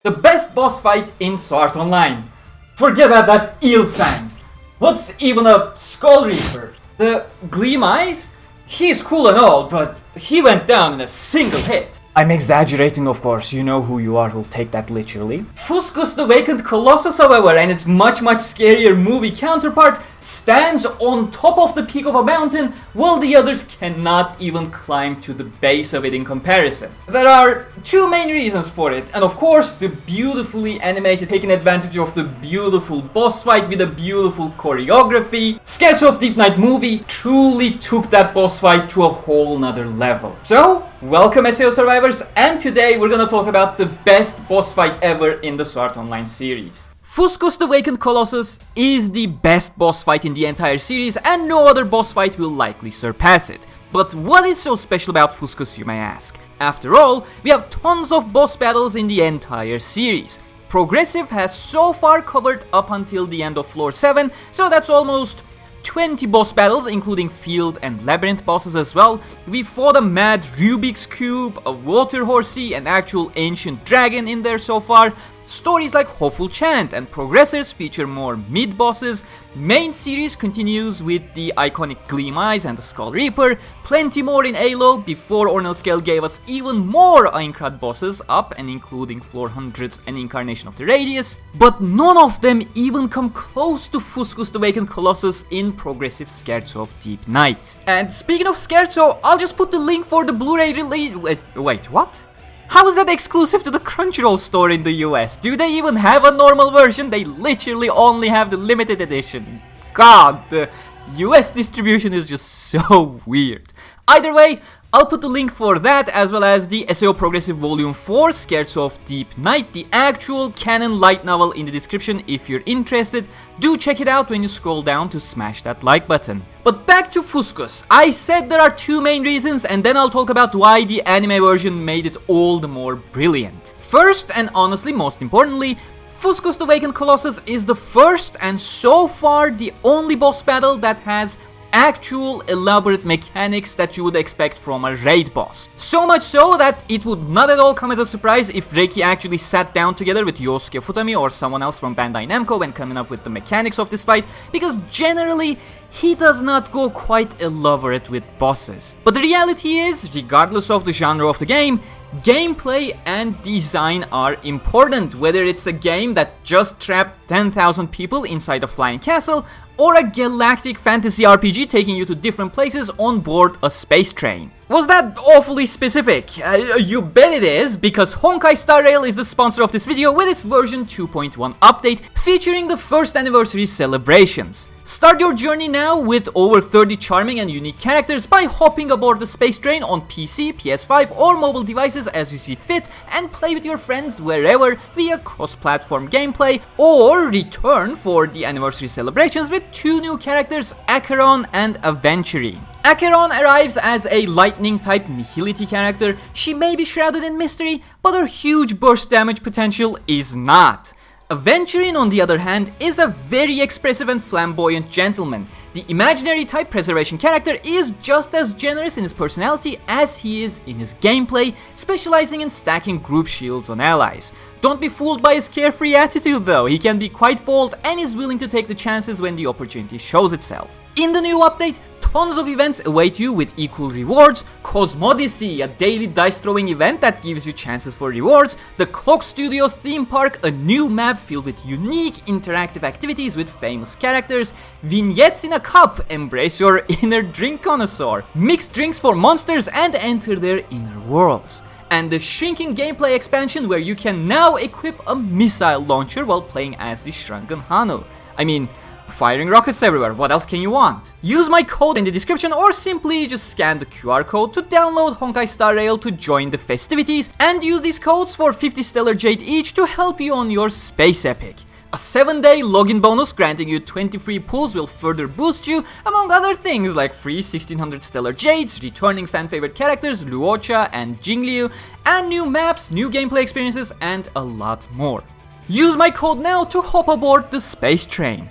The best boss fight in Sword Online. Forget about that Illfang. What's even a Skull Reaper? The Gleam Eyes? He's cool and all, but he went down in a single hit. I'm exaggerating, of course, you know who you are who'll take that literally. Fuscus the Vacant Colossus, however, and its much scarier movie counterpart, stands on top of the peak of a mountain, while the others cannot even climb to the base of it in comparison. There are two main reasons for it, and of course, the beautifully animated taking advantage of the beautiful boss fight with a beautiful choreography. Scherzo of Deep Night movie truly took that boss fight to a whole nother level. So, welcome SAO survivors, and today we're gonna talk about the best boss fight ever in the Sword Online series. Fuscus the Vacant Colossus is the best boss fight in the entire series, and no other boss fight will likely surpass it. But what is so special about Fuscus, you may ask? After all, we have tons of boss battles in the entire series. Progressive has so far covered up until the end of floor 7, so that's almost 20 boss battles, including field and labyrinth bosses as well. We fought a mad Rubik's Cube, a water horsey, an actual ancient dragon in there so far. Stories like Hopeful Chant and Progressors feature more mid-bosses. Main series continues with the iconic Gleam Eyes and the Skull Reaper. Plenty more in ALO before Ornel Scale gave us even more Aincrad bosses up and including floor 100s and Incarnation of the Radius. But none of them even come close to Fuscus the Vacant Colossus in Progressive Scherzo of Deep Night. And speaking of Scherzo, I'll just put the link for the Blu-ray release. Wait, what? How is that exclusive to the Crunchyroll store in the US? Do they even have a normal version? They literally only have the limited edition. God, the US distribution is just so weird. Either way, I'll put the link for that as well as the SAO Progressive Volume 4 Scherzo of Deep Night, the actual canon light novel, in the description if you're interested. Do check it out when you scroll down to smash that like button. But back to Fuscus. I said there are two main reasons, and then I'll talk about why the anime version made it all the more brilliant. First, and honestly most importantly, Fuscus the Vacant Colossus is the first and so far the only boss battle that has actual elaborate mechanics that you would expect from a raid boss. So much so that it would not at all come as a surprise if Reki actually sat down together with Yosuke Futami or someone else from Bandai Namco when coming up with the mechanics of this fight, because generally he does not go quite elaborate with bosses. But the reality is, regardless of the genre of the game, gameplay and design are important, whether it's a game that just trapped 10,000 people inside a flying castle, or a galactic fantasy RPG taking you to different places on board a space train. Was that awfully specific? You bet it is, because Honkai Star Rail is the sponsor of this video with its version 2.1 update featuring the first anniversary celebrations. Start your journey now with over 30 charming and unique characters by hopping aboard the space train on PC, PS5 or mobile devices as you see fit, and play with your friends wherever via cross-platform gameplay, or return for the anniversary celebrations with two new characters, Acheron and Aventurine. Acheron arrives as a lightning-type Nihility character. She may be shrouded in mystery, but her huge burst damage potential is not. Aventurine, on the other hand, is a very expressive and flamboyant gentleman. The imaginary type preservation character is just as generous in his personality as he is in his gameplay, specializing in stacking group shields on allies. Don't be fooled by his carefree attitude though, he can be quite bold and is willing to take the chances when the opportunity shows itself. In the new update, tons of events await you with equal rewards. Cosmodicy, a daily dice throwing event that gives you chances for rewards. The Clock Studios theme park, a new map filled with unique interactive activities with famous characters. Vignettes in a cup, embrace your inner drink connoisseur. Mixed drinks for monsters and enter their inner worlds. And the shrinking gameplay expansion where you can now equip a missile launcher while playing as the shrunken Hanu. I mean, firing rockets everywhere, what else can you want? Use my code in the description or simply just scan the QR code to download Honkai Star Rail to join the festivities, and use these codes for 50 Stellar Jade each to help you on your space epic. A 7-day login bonus granting you 20 free pulls will further boost you, among other things like free 1600 Stellar Jades, returning fan favorite characters Luocha and Jingliu, and new maps, new gameplay experiences, and a lot more. Use my code now to hop aboard the space train.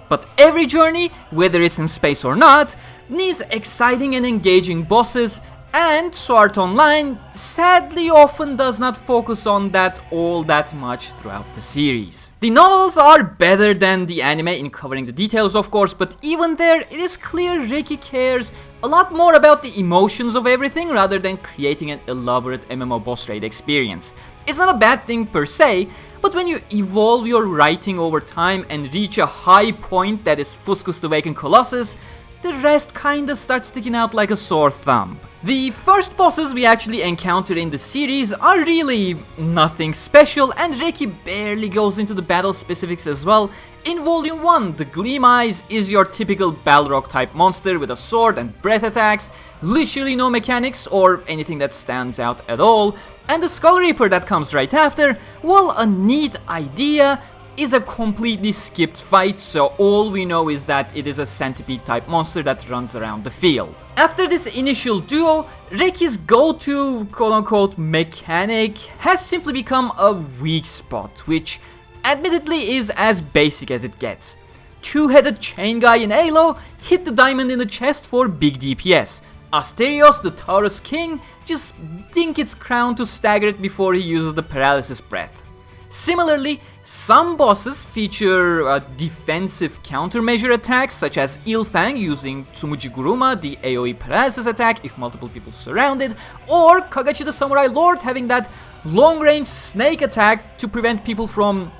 But every journey, whether it's in space or not, needs exciting and engaging bosses, And Sword Art Online sadly often does not focus on that all that much throughout the series. The novels are better than the anime in covering the details, of course, but even there it is clear Reki cares a lot more about the emotions of everything rather than creating an elaborate MMO boss raid experience. It's not a bad thing per se, but when you evolve your writing over time and reach a high point that is Fuscus the Vacant Colossus, the rest kinda starts sticking out like a sore thumb. The first bosses we actually encounter in the series are really nothing special, and Reki barely goes into the battle specifics as well. In Volume 1, the Gleam Eyes is your typical Balrog type monster with a sword and breath attacks, literally no mechanics or anything that stands out at all, and the Skull Reaper that comes right after, well, a neat idea, is a completely skipped fight, so all we know is that it is a centipede type monster that runs around the field. After this initial duo, Reki's go-to quote-unquote mechanic has simply become a weak spot, which admittedly is as basic as it gets. Two-headed chain guy in Halo hit the diamond in the chest for big DPS. Asterios, the Taurus King, just dink its crown to stagger it before he uses the paralysis breath. Similarly, some bosses feature defensive countermeasure attacks, such as Illfang using Tsumuji Guruma, the AoE paralysis attack if multiple people surrounded, or Kagachi the Samurai Lord having that long-range snake attack to prevent people from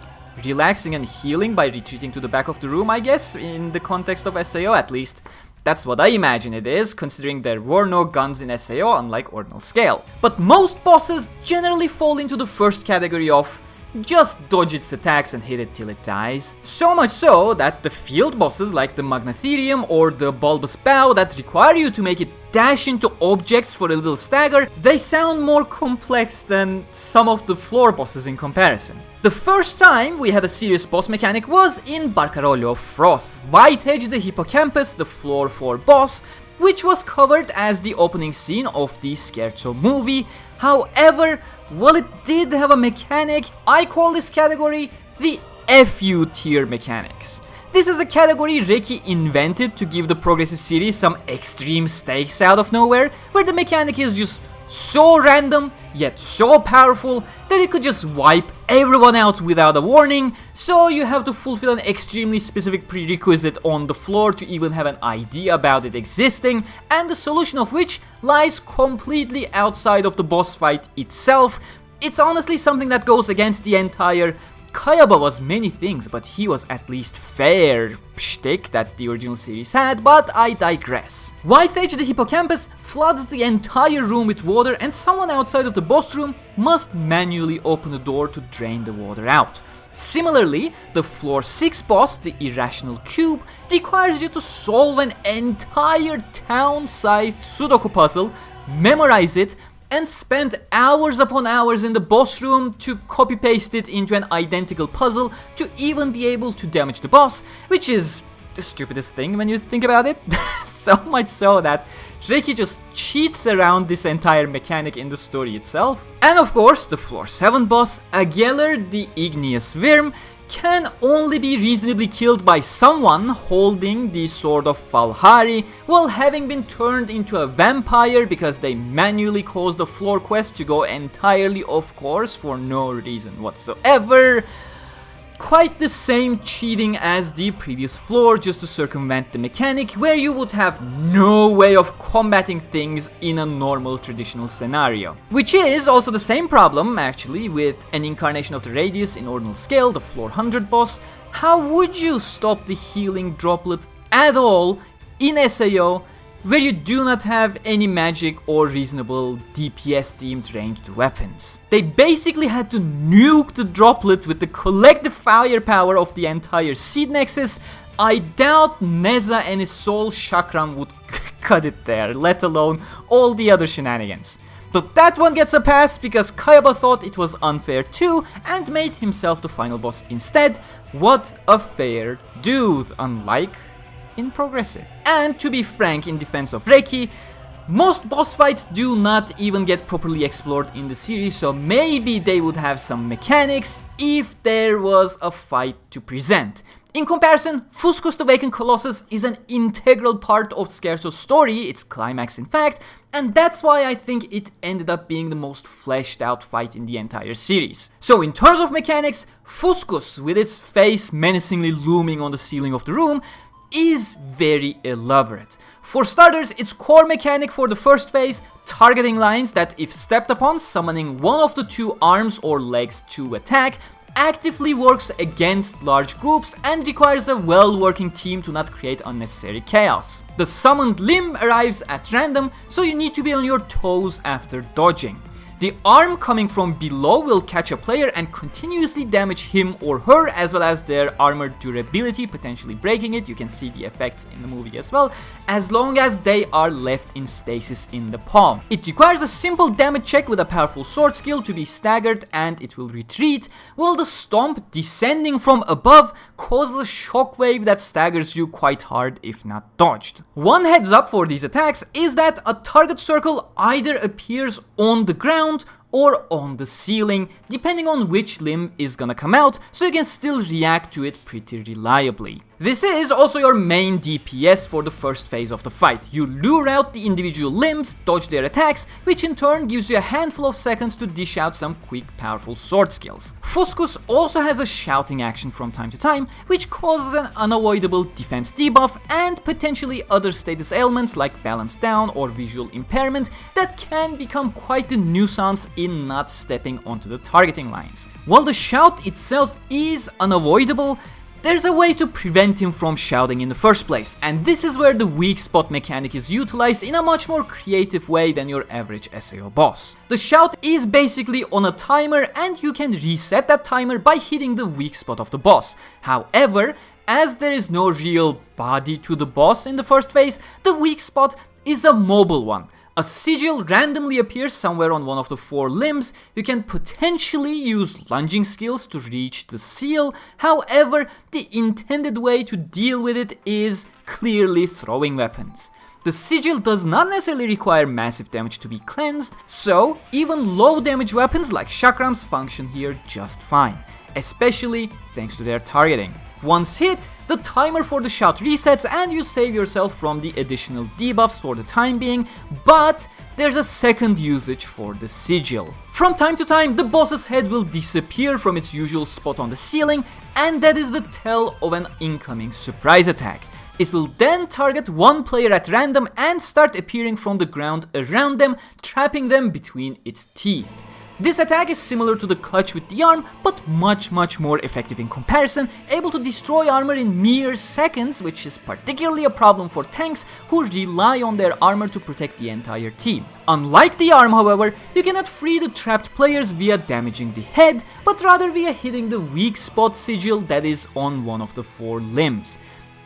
relaxing and healing by retreating to the back of the room, I guess, in the context of SAO at least. That's what I imagine it is, considering there were no guns in SAO unlike Ordinal Scale. But most bosses generally fall into the first category of just dodge its attacks and hit it till it dies. So much so that the field bosses like the Magnatherium or the Bulbous Bow that require you to make it dash into objects for a little stagger, they sound more complex than some of the floor bosses in comparison. The first time we had a serious boss mechanic was in Barcarollo of Froth, Whiteedge the Hippocampus, the floor 4 boss, which was covered as the opening scene of the Scherzo movie. However, while it did have a mechanic, I call this category the FU tier mechanics. This is a category Reki invented to give the progressive series some extreme stakes out of nowhere, where the mechanic is just so random, yet so powerful that it could just wipe everyone out without a warning, so you have to fulfill an extremely specific prerequisite on the floor to even have an idea about it existing, and the solution of which lies completely outside of the boss fight itself. It's honestly something that goes against the entire Kayaba was many things, but he was at least fair shtick that the original series had, but I digress. Whiteedge the Hippocampus floods the entire room with water, and someone outside of the boss room must manually open the door to drain the water out. Similarly, the floor 6 boss, the Irrational Cube, requires you to solve an entire town-sized Sudoku puzzle, memorize it, and spend hours upon hours in the boss room to copy-paste it into an identical puzzle to even be able to damage the boss, which is the stupidest thing when you think about it. So much so that Reki just cheats around this entire mechanic in the story itself. And of course, the floor 7 boss, Ageller the Igneous Worm, can only be reasonably killed by someone holding the Sword of Falhari while having been turned into a vampire because they manually caused the floor quest to go entirely off course for no reason whatsoever. Quite the same cheating as the previous floor, just to circumvent the mechanic where you would have no way of combating things in a normal traditional scenario. Which is also the same problem actually with an Incarnation of the Radius in Ordinal Scale, the floor 100 boss. How would you stop the healing droplet at all in SAO where you do not have any magic or reasonable DPS themed ranged weapons? They basically had to nuke the droplet with the collective firepower of the entire Seed Nexus. I doubt Neza and his soul chakram would cut it there, let alone all the other shenanigans. But that one gets a pass because Kayaba thought it was unfair too and made himself the final boss instead. What a fair dude, unlike in progressive. And to be frank, in defense of Reki, most boss fights do not even get properly explored in the series, so maybe they would have some mechanics if there was a fight to present. In comparison, Fuscus the Vacant Colossus is an integral part of Scherzo's story, its climax in fact, and that's why I think it ended up being the most fleshed out fight in the entire series. So in terms of mechanics, Fuscus, with its face menacingly looming on the ceiling of the room, is very elaborate. For starters, its core mechanic for the first phase, targeting lines that if stepped upon, summoning one of the two arms or legs to attack, actively works against large groups and requires a well-working team to not create unnecessary chaos. The summoned limb arrives at random, so you need to be on your toes after dodging. The arm coming from below will catch a player and continuously damage him or her, as well as their armor durability, potentially breaking it. You can see the effects in the movie as well, as long as they are left in stasis in the palm. It requires a simple damage check with a powerful sword skill to be staggered and it will retreat, while the stomp descending from above causes a shockwave that staggers you quite hard if not dodged. One heads up for these attacks is that a target circle either appears on the ground or on the ceiling, depending on which limb is gonna come out, so you can still react to it pretty reliably. This is also your main DPS for the first phase of the fight. You lure out the individual limbs, dodge their attacks, which in turn gives you a handful of seconds to dish out some quick, powerful sword skills. Fuscus also has a shouting action from time to time, which causes an unavoidable defense debuff and potentially other status ailments like balance down or visual impairment that can become quite a nuisance in not stepping onto the targeting lines. While the shout itself is unavoidable, there's a way to prevent him from shouting in the first place, and this is where the weak spot mechanic is utilized in a much more creative way than your average SAO boss. The shout is basically on a timer and you can reset that timer by hitting the weak spot of the boss. However, as there is no real body to the boss in the first phase, the weak spot is a mobile one. A sigil randomly appears somewhere on one of the four limbs. You can potentially use lunging skills to reach the seal. However, the intended way to deal with it is clearly throwing weapons. The sigil does not necessarily require massive damage to be cleansed, so even low damage weapons like chakrams function here just fine, especially thanks to their targeting. Once hit, the timer for the shout resets and you save yourself from the additional debuffs for the time being, but there's a second usage for the sigil. From time to time, the boss's head will disappear from its usual spot on the ceiling, and that is the tell of an incoming surprise attack. It will then target one player at random and start appearing from the ground around them, trapping them between its teeth. This attack is similar to the clutch with the arm, but much more effective in comparison, able to destroy armor in mere seconds, which is particularly a problem for tanks who rely on their armor to protect the entire team. Unlike the arm, however, you cannot free the trapped players via damaging the head, but rather via hitting the weak spot sigil that is on one of the four limbs.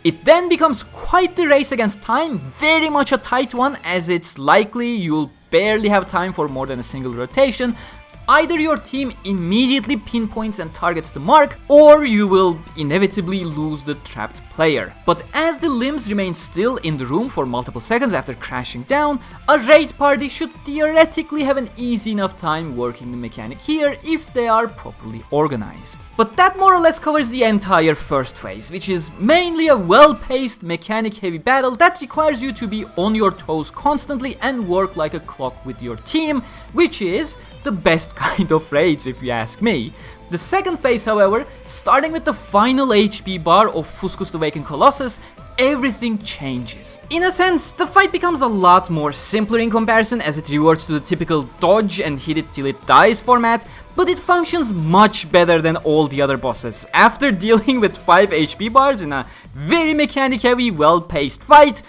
It then becomes quite the race against time, very much a tight one, as it's likely you'll barely have time for more than a single rotation. Either your team immediately pinpoints and targets the mark, or you will inevitably lose the trapped player. But as the limbs remain still in the room for multiple seconds after crashing down, a raid party should theoretically have an easy enough time working the mechanic here if they are properly organized. But that more or less covers the entire first phase, which is mainly a well-paced, mechanic-heavy battle that requires you to be on your toes constantly and work like a clock with your team, which is the best kind of raids if you ask me. The second phase, however, starting with the final HP bar of Fuscus the Vacant Colossus, everything changes. In a sense, the fight becomes a lot more simpler in comparison as it reverts to the typical dodge and hit it till it dies format, but it functions much better than all the other bosses. After dealing with 5 HP bars in a very mechanic heavy, well-paced fight,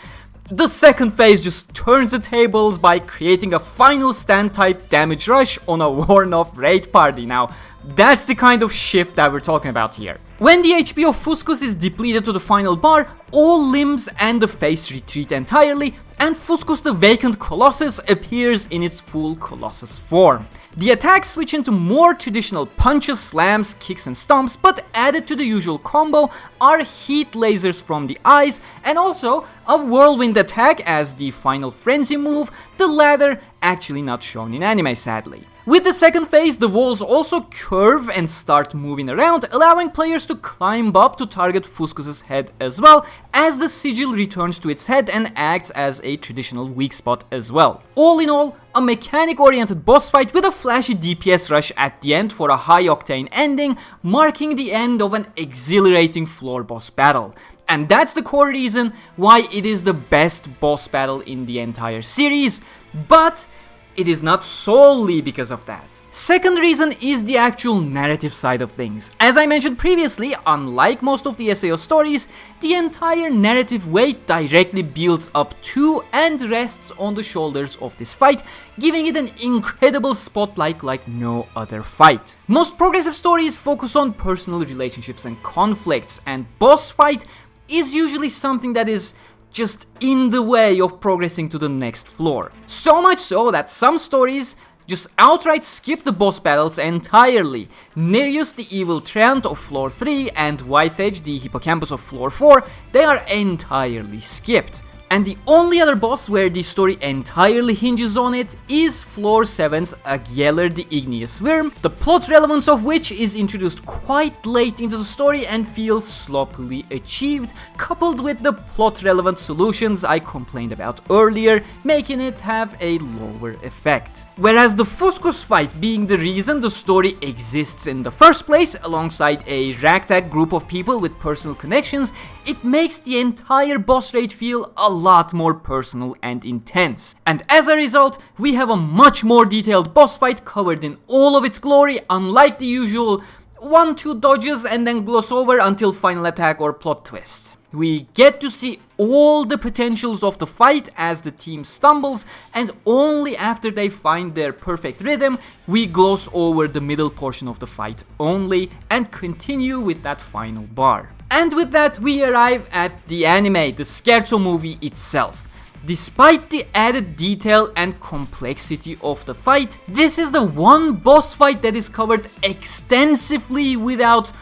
the second phase just turns the tables by creating a final stand type damage rush on a worn off raid party. Now, that's the kind of shift that we're talking about here. When the HP of Fuscus is depleted to the final bar, all limbs and the face retreat entirely, and Fuscus the Vacant Colossus appears in its full Colossus form. The attacks switch into more traditional punches, slams, kicks and stomps, but added to the usual combo are heat lasers from the eyes and also a whirlwind attack as the final frenzy move, the latter actually not shown in anime sadly. With the second phase, the walls also curve and start moving around, allowing players to climb up to target Fuscus's head as well, as the sigil returns to its head and acts as a traditional weak spot as well. All in all, a mechanic-oriented boss fight with a flashy DPS rush at the end for a high-octane ending, marking the end of an exhilarating floor boss battle. And that's the core reason why it is the best boss battle in the entire series, but it is not solely because of that. Second reason is the actual narrative side of things. As I mentioned previously, unlike most of the SAO stories, the entire narrative weight directly builds up to and rests on the shoulders of this fight, giving it an incredible spotlight like no other fight. Most progressive stories focus on personal relationships and conflicts, and boss fight is usually something that is just in the way of progressing to the next floor. So much so that some stories just outright skip the boss battles entirely. Nereus the Evil Treant of floor 3 and Whiteedge the Hippocampus of floor 4, they are entirely skipped. And the only other boss where the story entirely hinges on it is floor 7's Agieler the Igneous Worm, the plot relevance of which is introduced quite late into the story and feels sloppily achieved, coupled with the plot relevant solutions I complained about earlier, making it have a lower effect. Whereas the Fuscus fight being the reason the story exists in the first place, alongside a ragtag group of people with personal connections, it makes the entire boss raid feel a lot more personal and intense. And as a result, we have a much more detailed boss fight covered in all of its glory, unlike the usual 1-2 dodges and then gloss over until final attack or plot twist. We get to see all the potentials of the fight as the team stumbles, and only after they find their perfect rhythm, we gloss over the middle portion of the fight only and continue with that final bar. And with that, we arrive at the anime, the Scherzo movie itself. Despite the added detail and complexity of the fight, this is the one boss fight that is covered extensively without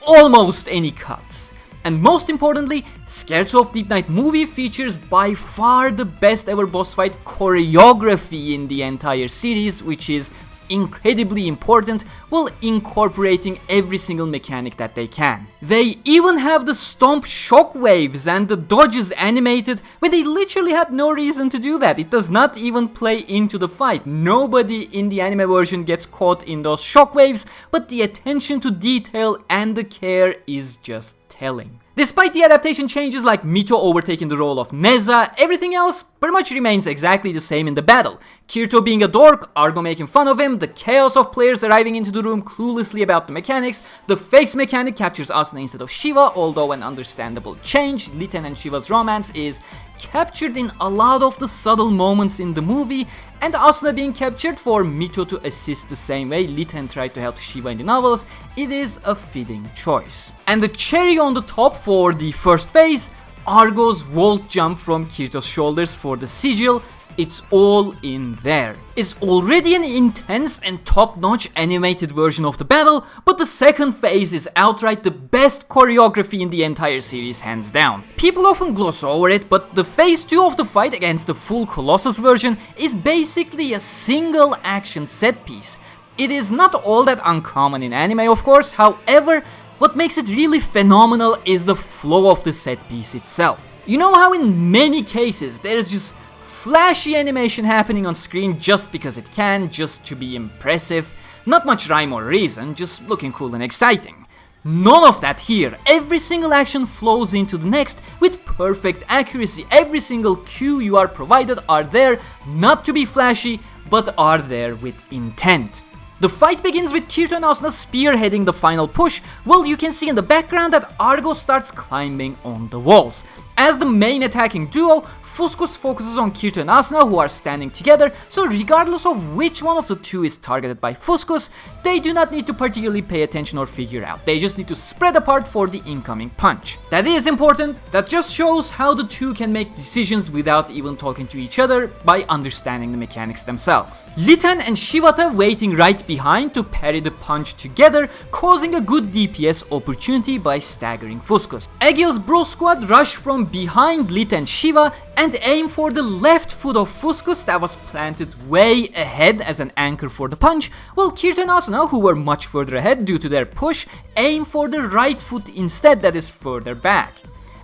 almost any cuts. And most importantly, Scherzo of Deep Night movie features by far the best ever boss fight choreography in the entire series, which is incredibly important while incorporating every single mechanic that they can. They even have the stomp shockwaves and the dodges animated when they literally had no reason to do that. It does not even play into the fight. Nobody in the anime version gets caught in those shockwaves, but the attention to detail and the care is just telling. Despite the adaptation changes like Mito overtaking the role of Neza, everything else pretty much remains exactly the same in the battle. Kirito being a dork, Argo making fun of him, the chaos of players arriving into the room cluelessly about the mechanics, the face mechanic captures Asuna instead of Shiva, although an understandable change. Litten and Shiva's romance is captured in a lot of the subtle moments in the movie, and Asuna being captured for Mito to assist the same way Litten tried to help Shiva in the novels, it is a fitting choice. And the cherry on the top for the first phase, Argo's vault jump from Kirito's shoulders for the sigil, it's all in there. It's already an intense and top-notch animated version of the battle, but the second phase is outright the best choreography in the entire series, hands down. People often gloss over it, but the phase 2 of the fight against the full Colossus version is basically a single action set piece. It is not all that uncommon in anime, of course, however, what makes it really phenomenal is the flow of the set piece itself. You know how in many cases there's just flashy animation happening on screen just because it can, just to be impressive, not much rhyme or reason, just looking cool and exciting. None of that here. Every single action flows into the next with perfect accuracy. Every single cue you are provided are there not to be flashy, but are there with intent. The fight begins with Kirito and Asuna spearheading the final push, while you can see in the background that Argo starts climbing on the walls. As the main attacking duo, Fuscus focuses on Kirito and Asuna, who are standing together, so regardless of which one of the two is targeted by Fuscus, they do not need to particularly pay attention or figure out. They just need to spread apart for the incoming punch. That is important. That just shows how the two can make decisions without even talking to each other by understanding the mechanics themselves. Litten and Shibata waiting right behind to parry the punch together, causing a good DPS opportunity by staggering Fuscus. Egil's bro squad rush from behind Lit and Shiva and aim for the left foot of Fuscus that was planted way ahead as an anchor for the punch, while Kirito and Asuna, who were much further ahead due to their push, aim for the right foot instead that is further back.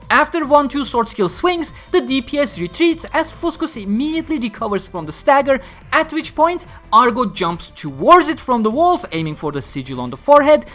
After 1-2 sword skill swings, the DPS retreats as Fuscus immediately recovers from the stagger, at which point Argo jumps towards it from the walls, aiming for the sigil on the forehead.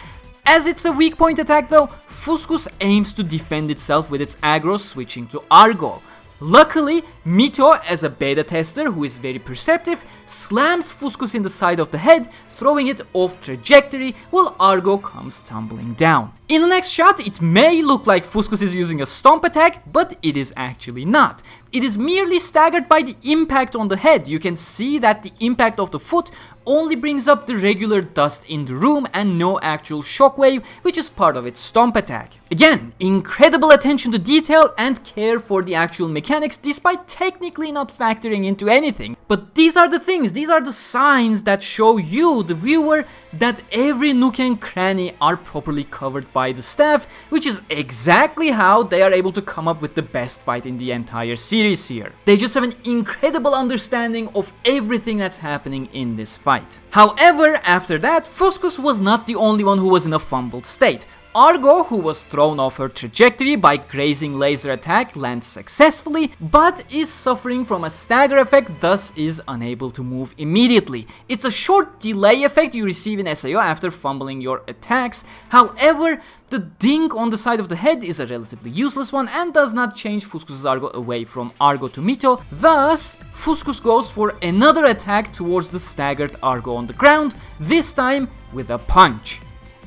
As it's a weak point attack though, Fuscus aims to defend itself with its aggro, switching to Argo. Luckily, Mito, as a beta tester who is very perceptive, slams Fuscus in the side of the head, throwing it off trajectory while Argo comes tumbling down. In the next shot, it may look like Fuscus is using a stomp attack, but it is actually not. It is merely staggered by the impact on the head. You can see that the impact of the foot only brings up the regular dust in the room and no actual shockwave, which is part of its stomp attack. Again, incredible attention to detail and care for the actual mechanics despite technically not factoring into anything. But these are the things, these are the signs that show you, the viewer, that every nook and cranny are properly covered by the staff, which is exactly how they are able to come up with the best fight in the entire series here. They just have an incredible understanding of everything that's happening in this fight. However, after that, Fuscus was not the only one who was in a fumbled state. Argo, who was thrown off her trajectory by grazing laser attack, lands successfully, but is suffering from a stagger effect, thus is unable to move immediately. It's a short delay effect you receive in SAO after fumbling your attacks. However, the dink on the side of the head is a relatively useless one and does not change Fuscus' Argo away from Argo to Mito. Thus, Fuscus goes for another attack towards the staggered Argo on the ground, this time with a punch.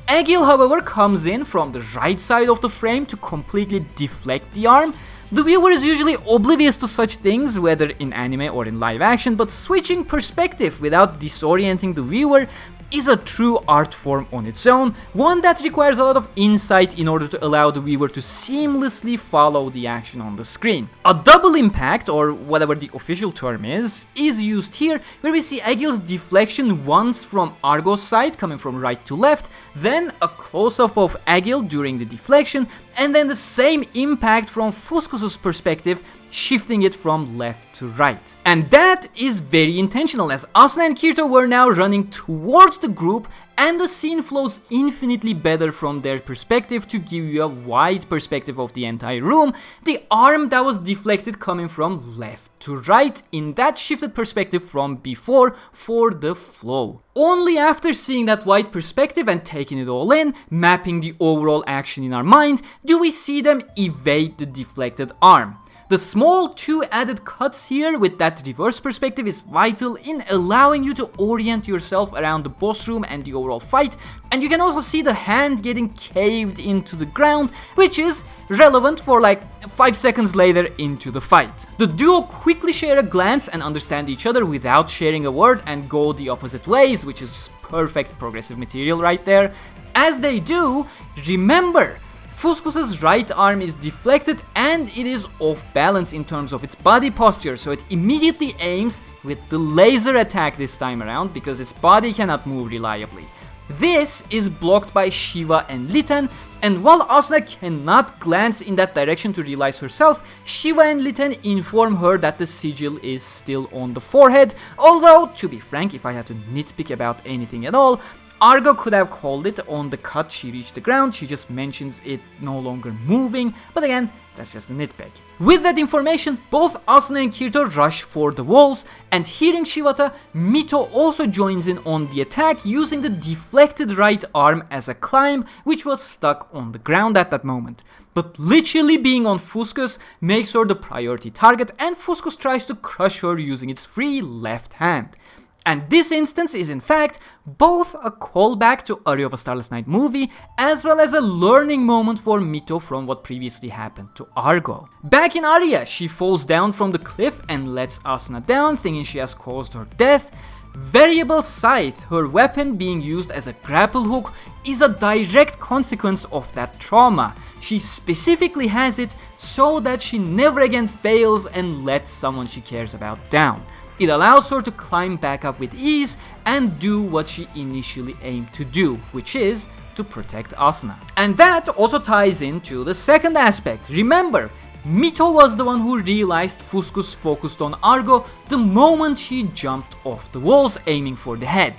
Egil, however, comes in from the right side of the frame to completely deflect the arm. The viewer is usually oblivious to such things, whether in anime or in live action, but switching perspective without disorienting the viewer is a true art form on its own, one that requires a lot of insight in order to allow the viewer to seamlessly follow the action on the screen. A double impact, or whatever the official term is used here, where we see Egil's deflection once from Argo's side, coming from right to left, then a close-up of Egil during the deflection, and then the same impact from Fuscus' perspective, shifting it from left to right. And that is very intentional, as Asuna and Kirito were now running towards the group and the scene flows infinitely better from their perspective to give you a wide perspective of the entire room, the arm that was deflected coming from left to right in that shifted perspective from before for the flow. Only after seeing that wide perspective and taking it all in, mapping the overall action in our mind, do we see them evade the deflected arm. The small 2 added cuts here with that reverse perspective is vital in allowing you to orient yourself around the boss room and the overall fight, and you can also see the hand getting caved into the ground, which is relevant for like 5 seconds later into the fight. The duo quickly share a glance and understand each other without sharing a word and go the opposite ways, which is just perfect progressive material right there. As they do, remember, Fuscus' right arm is deflected and it is off balance in terms of its body posture, so it immediately aims with the laser attack this time around because its body cannot move reliably. This is blocked by Shiva and Litten, and while Asuna cannot glance in that direction to realize herself, Shiva and Litten inform her that the sigil is still on the forehead, although, to be frank, if I had to nitpick about anything at all, Argo could have called it on the cut she reached the ground, she just mentions it no longer moving, but again, that's just a nitpick. With that information, both Asuna and Kirito rush for the walls, and hearing Shibata, Mito also joins in on the attack using the deflected right arm as a climb, which was stuck on the ground at that moment. But literally being on Fuscus makes her the priority target, and Fuscus tries to crush her using its free left hand. And this instance is in fact both a callback to Ari of a Starless Night movie, as well as a learning moment for Mito from what previously happened to Argo. Back in Aria, she falls down from the cliff and lets Asuna down, thinking she has caused her death. Variable Scythe, her weapon being used as a grapple hook, is a direct consequence of that trauma. She specifically has it so that she never again fails and lets someone she cares about down. It allows her to climb back up with ease and do what she initially aimed to do, which is to protect Asuna. And that also ties into the second aspect. Remember, Mito was the one who realized Fuscus focused on Argo the moment she jumped off the walls aiming for the head.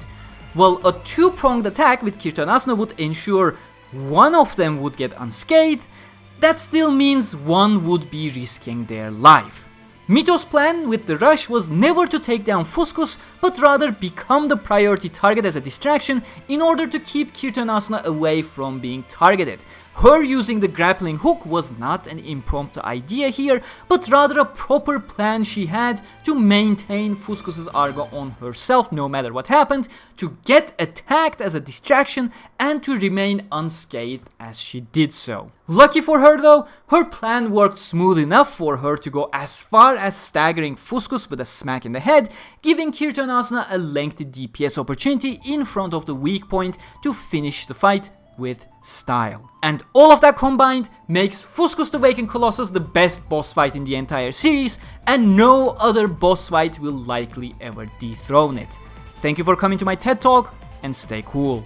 Well, a two-pronged attack with Kirito and Asuna would ensure one of them would get unscathed. That still means one would be risking their life. Mito's plan with the rush was never to take down Fuscus, but rather become the priority target as a distraction in order to keep Kirito and Asuna away from being targeted. Her using the grappling hook was not an impromptu idea here, but rather a proper plan she had to maintain Fuscus's Argo on herself no matter what happened, to get attacked as a distraction, and to remain unscathed as she did so. Lucky for her though, her plan worked smooth enough for her to go as far as staggering Fuscus with a smack in the head, giving Kirito and Asuna a lengthy DPS opportunity in front of the weak point to finish the fight with style. And all of that combined makes Fuscus the Vacant Colossus the best boss fight in the entire series, and no other boss fight will likely ever dethrone it. Thank you for coming to my TED Talk, and stay cool.